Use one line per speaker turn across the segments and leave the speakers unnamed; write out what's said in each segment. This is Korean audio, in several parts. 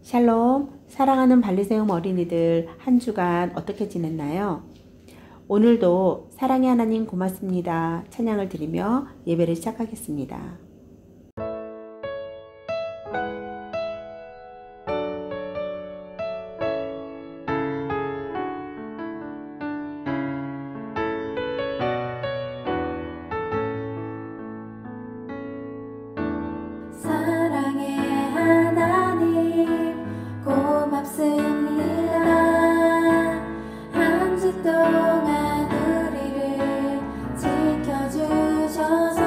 샬롬, 사랑하는 발리세움 어린이들 한 주간 어떻게 지냈나요? 오늘도 사랑의 하나님 고맙습니다. 찬양을 드리며 예배를 시작하겠습니다.
사랑의 하나님 고맙습니다. 한 주 동안 우리를 지켜주셔서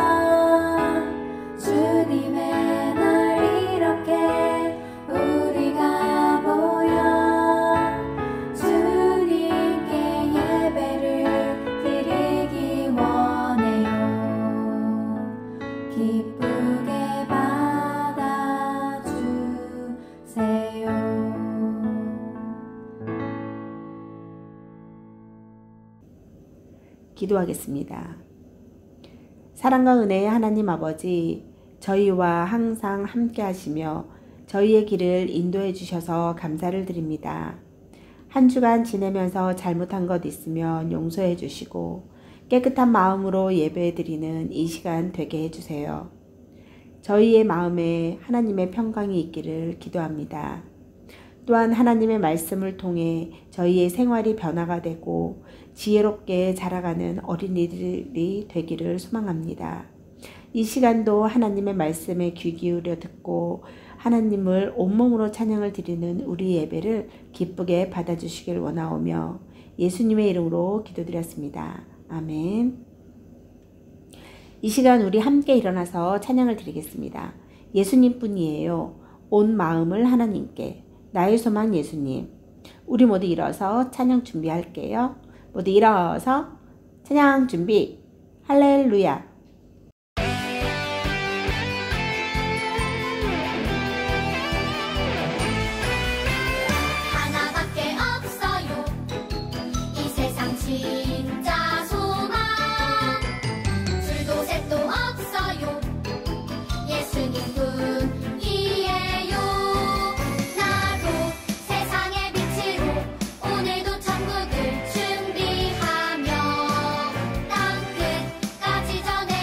주님의 날 이렇게 우리가 모여 주님께 예배를 드리기 원해요. 기쁘게 받아주세요.
기도하겠습니다. 사랑과 은혜의 하나님 아버지, 저희와 항상 함께 하시며 저희의 길을 인도해 주셔서 감사를 드립니다. 한 주간 지내면서 잘못한 것 있으면 용서해 주시고 깨끗한 마음으로 예배 드리는 이 시간 되게 해주세요. 저희의 마음에 하나님의 평강이 있기를 기도합니다. 또한 하나님의 말씀을 통해 저희의 생활이 변화가 되고 지혜롭게 자라가는 어린이들이 되기를 소망합니다. 이 시간도 하나님의 말씀에 귀 기울여 듣고 하나님을 온몸으로 찬양을 드리는 우리 예배를 기쁘게 받아주시길 원하오며 예수님의 이름으로 기도드렸습니다. 아멘. 이 시간 우리 함께 일어나서 찬양을 드리겠습니다. 예수님 뿐이에요. 온 마음을 하나님께. 나의 소망 예수님. 우리 모두 일어서 찬양 준비할게요. 모두 일어서 찬양 준비. 할렐루야.
하나밖에 없어요. 이 세상 진짜 소망. 줄도 셋도 없어요. 예수님뿐이에요. 나도 세상의 빛으로 오늘도 천국을 준비하며 땅 끝까지 전해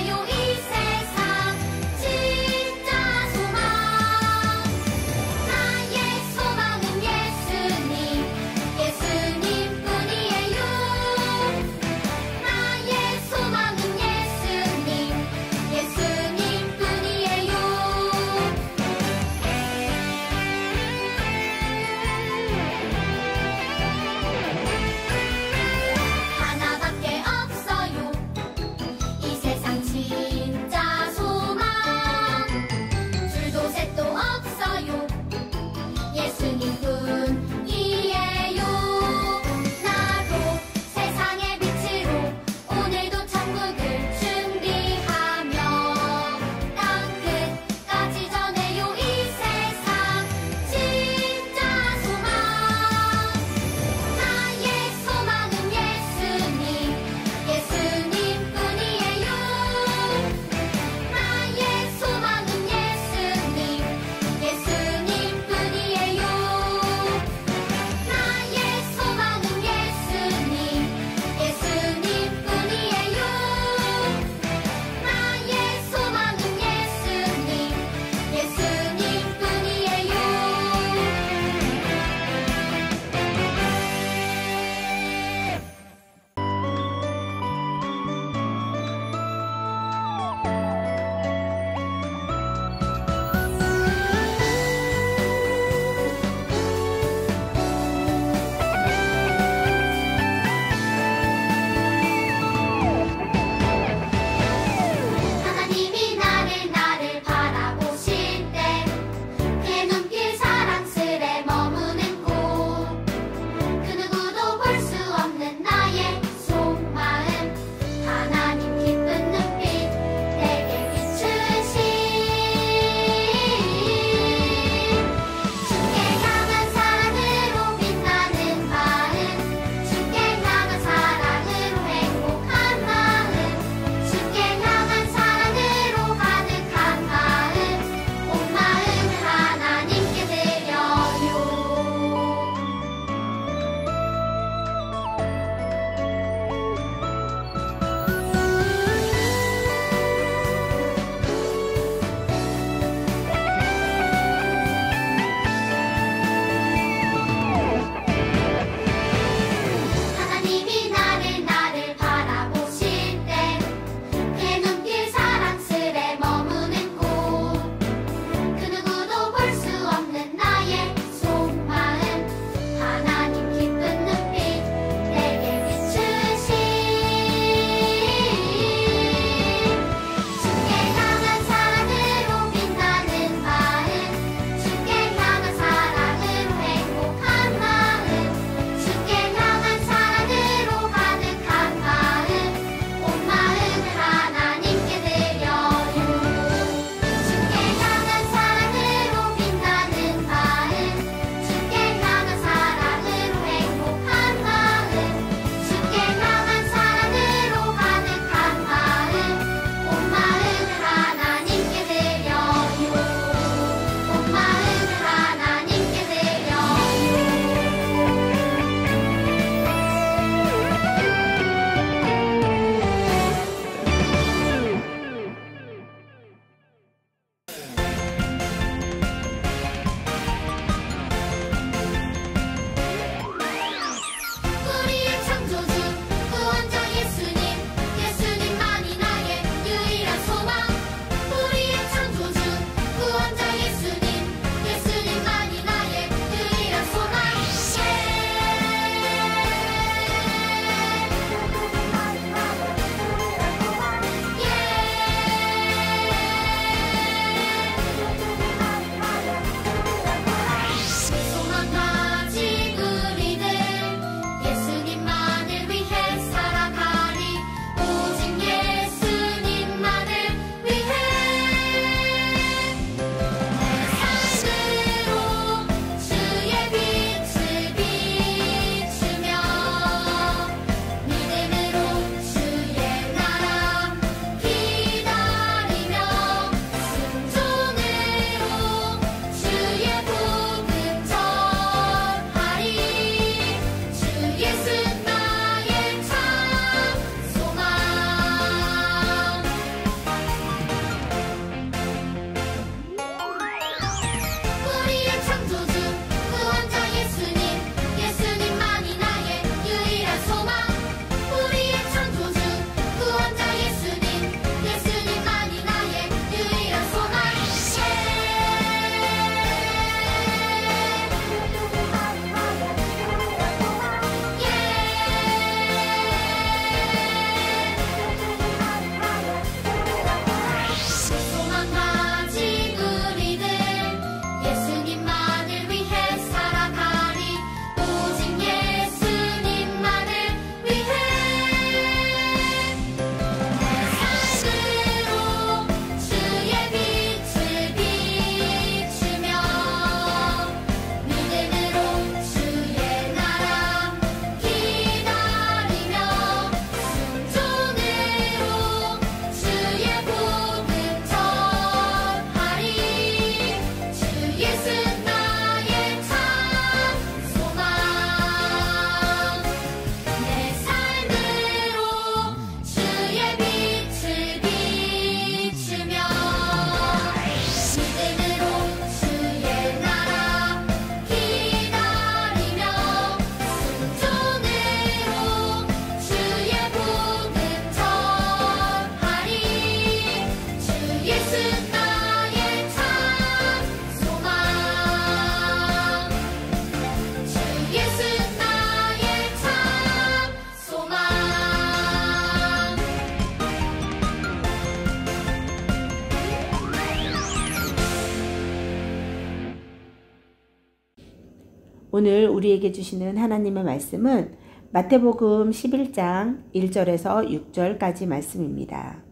오늘 우리에게 주시는 하나님의 말씀은 마태복음 11장 1절에서 6절까지 말씀입니다.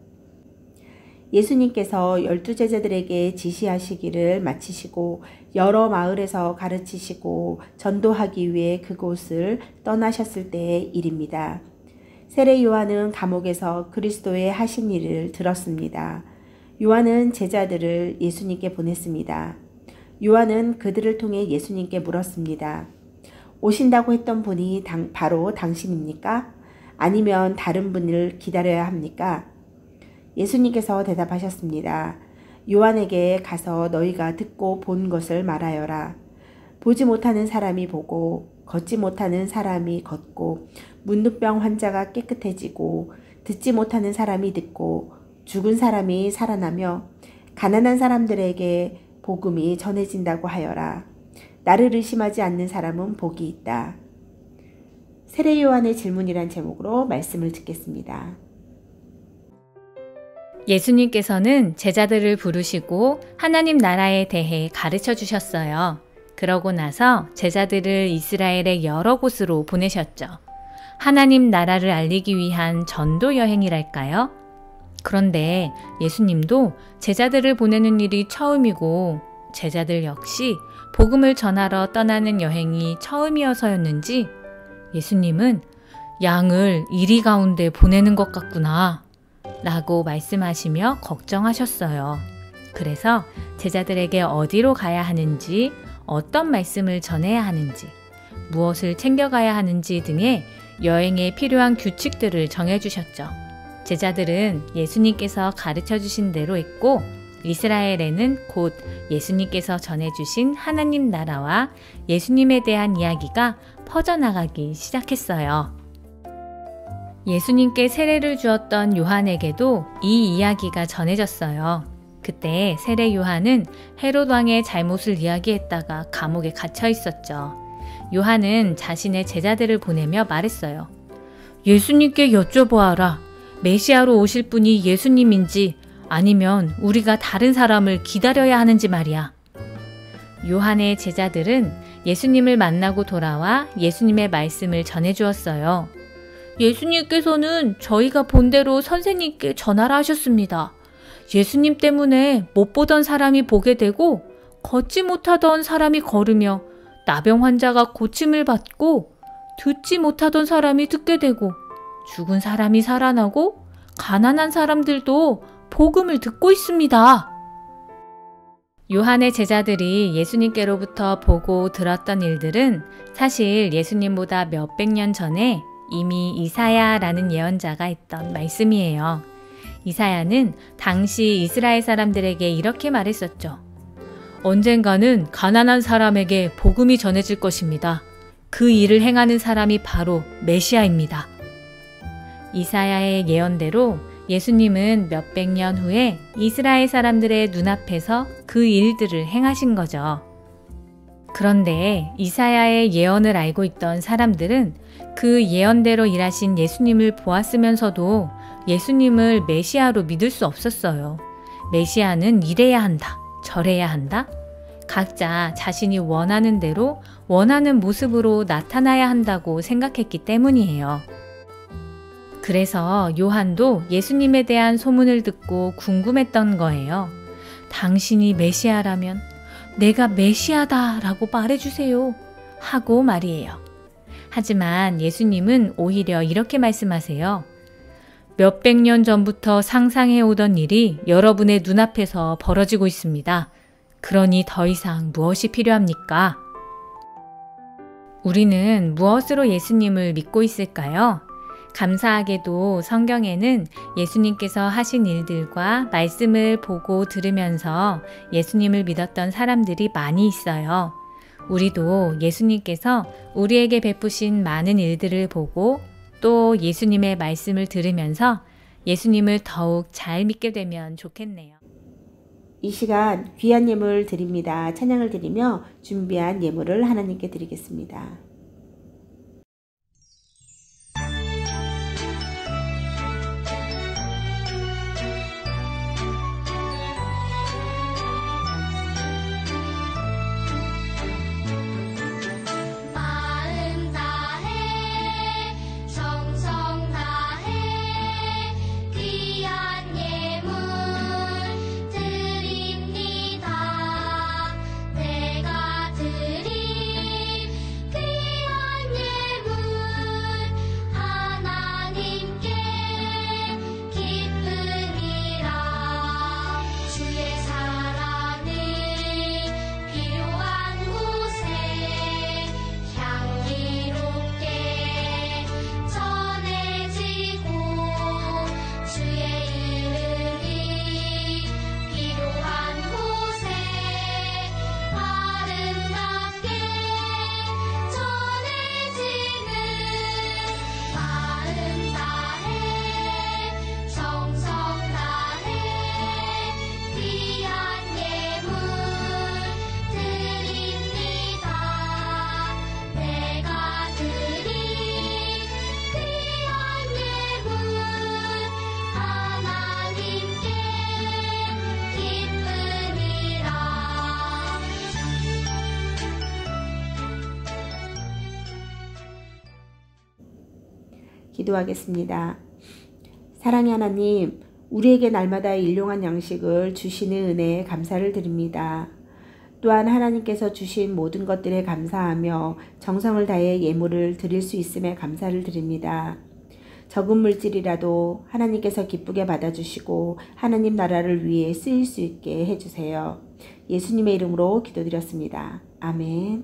예수님께서 12제자들에게 지시하시기를 마치시고 여러 마을에서 가르치시고 전도하기 위해 그곳을 떠나셨을 때의 일입니다. 세례 요한은 감옥에서 그리스도의 하신 일을 들었습니다. 요한은 제자들을 예수님께 보냈습니다. 요한은 그들을 통해 예수님께 물었습니다. 오신다고 했던 분이 바로 당신입니까? 아니면 다른 분을 기다려야 합니까? 예수님께서 대답하셨습니다. 요한에게 가서 너희가 듣고 본 것을 말하여라. 보지 못하는 사람이 보고 걷지 못하는 사람이 걷고 문둥병 환자가 깨끗해지고 듣지 못하는 사람이 듣고 죽은 사람이 살아나며 가난한 사람들에게 복음이 전해진다고 하여라. 나를 의심하지 않는 사람은 복이 있다. 세례 요한의 질문이란 제목으로 말씀을 듣겠습니다.
예수님께서는 제자들을 부르시고 하나님 나라에 대해 가르쳐 주셨어요. 그러고 나서 제자들을 이스라엘의 여러 곳으로 보내셨죠. 하나님 나라를 알리기 위한 전도 여행이랄까요? 그런데 예수님도 제자들을 보내는 일이 처음이고 제자들 역시 복음을 전하러 떠나는 여행이 처음이어서였는지 예수님은 양을 이리 가운데 보내는 것 같구나 라고 말씀하시며 걱정하셨어요. 그래서 제자들에게 어디로 가야 하는지, 어떤 말씀을 전해야 하는지, 무엇을 챙겨가야 하는지 등의 여행에 필요한 규칙들을 정해주셨죠. 제자들은 예수님께서 가르쳐 주신 대로 했고 이스라엘에는 곧 예수님께서 전해주신 하나님 나라와 예수님에 대한 이야기가 퍼져나가기 시작했어요. 예수님께 세례를 주었던 요한에게도 이 이야기가 전해졌어요. 그때 세례 요한은 헤롯 왕의 잘못을 이야기했다가 감옥에 갇혀 있었죠. 요한은 자신의 제자들을 보내며 말했어요. 예수님께 여쭤보아라. 메시아로 오실 분이 예수님인지 아니면 우리가 다른 사람을 기다려야 하는지 말이야. 요한의 제자들은 예수님을 만나고 돌아와 예수님의 말씀을 전해주었어요. 예수님께서는 저희가 본 대로 선생님께 전하라 하셨습니다. 예수님 때문에 못 보던 사람이 보게 되고 걷지 못하던 사람이 걸으며 나병 환자가 고침을 받고 듣지 못하던 사람이 듣게 되고 죽은 사람이 살아나고 가난한 사람들도 복음을 듣고 있습니다. 요한의 제자들이 예수님께로부터 보고 들었던 일들은 사실 예수님보다 몇백 년 전에 이미 이사야라는 예언자가 했던 말씀이에요. 이사야는 당시 이스라엘 사람들에게 이렇게 말했었죠. 언젠가는 가난한 사람에게 복음이 전해질 것입니다. 그 일을 행하는 사람이 바로 메시아입니다. 이사야의 예언대로 예수님은 몇백 년 후에 이스라엘 사람들의 눈앞에서 그 일들을 행하신 거죠. 그런데 이사야의 예언을 알고 있던 사람들은 그 예언대로 일하신 예수님을 보았으면서도 예수님을 메시아로 믿을 수 없었어요. 메시아는 이래야 한다, 저래야 한다. 각자 자신이 원하는 대로 원하는 모습으로 나타나야 한다고 생각했기 때문이에요. 그래서 요한도 예수님에 대한 소문을 듣고 궁금했던 거예요. 당신이 메시아라면 내가 메시아다라고 말해주세요 하고 말이에요. 하지만 예수님은 오히려 이렇게 말씀하세요. 몇백 년 전부터 상상해오던 일이 여러분의 눈앞에서 벌어지고 있습니다. 그러니 더 이상 무엇이 필요합니까? 우리는 무엇으로 예수님을 믿고 있을까요? 감사하게도 성경에는 예수님께서 하신 일들과 말씀을 보고 들으면서 예수님을 믿었던 사람들이 많이 있어요. 우리도 예수님께서 우리에게 베푸신 많은 일들을 보고 또 예수님의 말씀을 들으면서 예수님을 더욱 잘 믿게 되면 좋겠네요.
이 시간 귀한 예물 드립니다. 찬양을 드리며 준비한 예물을 하나님께 드리겠습니다. 기도하겠습니다. 사랑의 하나님, 우리에게 날마다 일용할 양식을 주시는 은혜에 감사를 드립니다. 또한 하나님께서 주신 모든 것들에 감사하며 정성을 다해 예물을 드릴 수 있음에 감사를 드립니다. 적은 물질이라도 하나님께서 기쁘게 받아주시고 하나님 나라를 위해 쓰일 수 있게 해주세요. 예수님의 이름으로 기도드렸습니다. 아멘.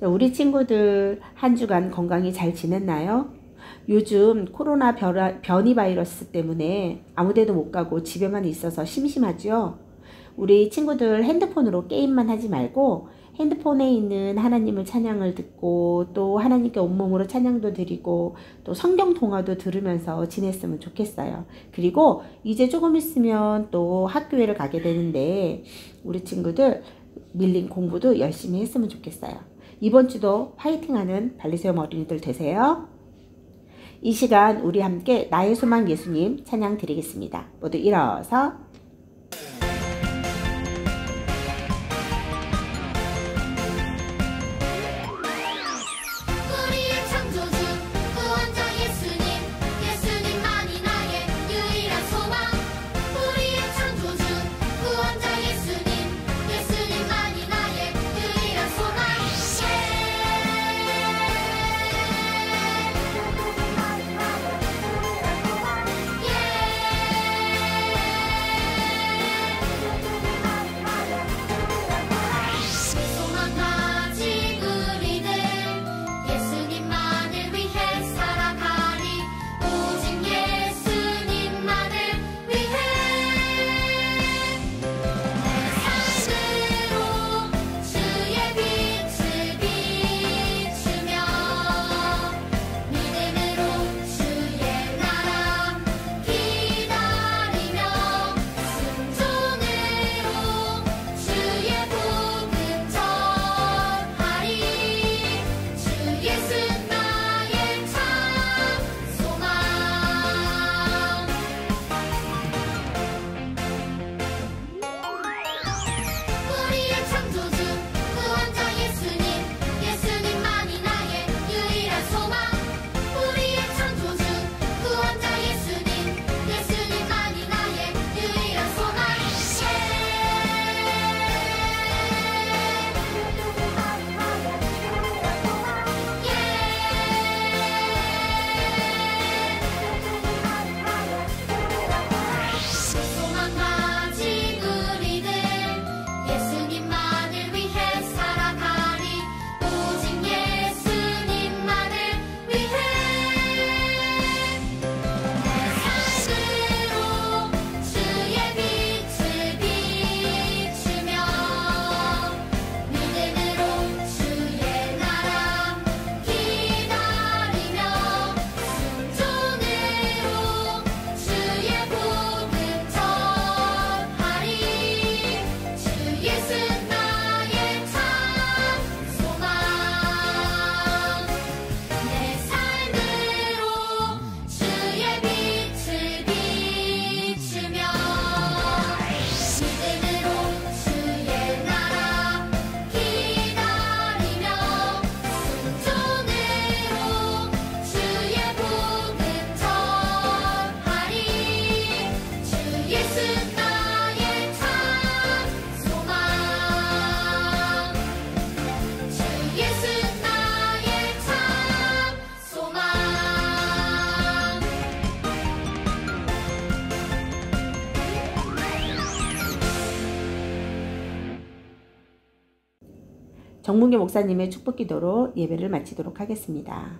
우리 친구들 한 주간 건강히 잘 지냈나요? 요즘 코로나 변이 바이러스 때문에 아무데도 못 가고 집에만 있어서 심심하죠? 우리 친구들 핸드폰으로 게임만 하지 말고 핸드폰에 있는 하나님을 찬양을 듣고 또 하나님께 온몸으로 찬양도 드리고 또 성경 통화도 들으면서 지냈으면 좋겠어요. 그리고 이제 조금 있으면 또 학교에를 가게 되는데 우리 친구들 밀린 공부도 열심히 했으면 좋겠어요. 이번 주도 화이팅하는 발리세움 어린이들 되세요. 이 시간 우리 함께 나의 소망 예수님 찬양 드리겠습니다. 모두 일어서 정문교 목사님의 축복기도로 예배를 마치도록 하겠습니다.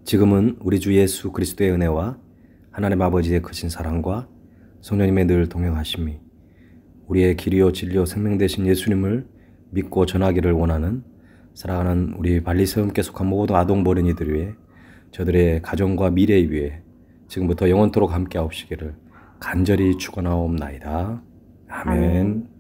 지금은 우리 주 예수 그리스도의 은혜와 하나님 아버지의 크신 사랑과 성령님의 늘 동행하심이 우리의 길이요 진리요 생명 되신 예수님을 믿고 전하기를 원하는 사랑하는 우리 발리세움 계속한 모든 아동 어린이들 위해 저들의 가정과 미래 위해 지금부터 영원토록 함께 하옵시기를 간절히 축원하옵나이다. 아멘.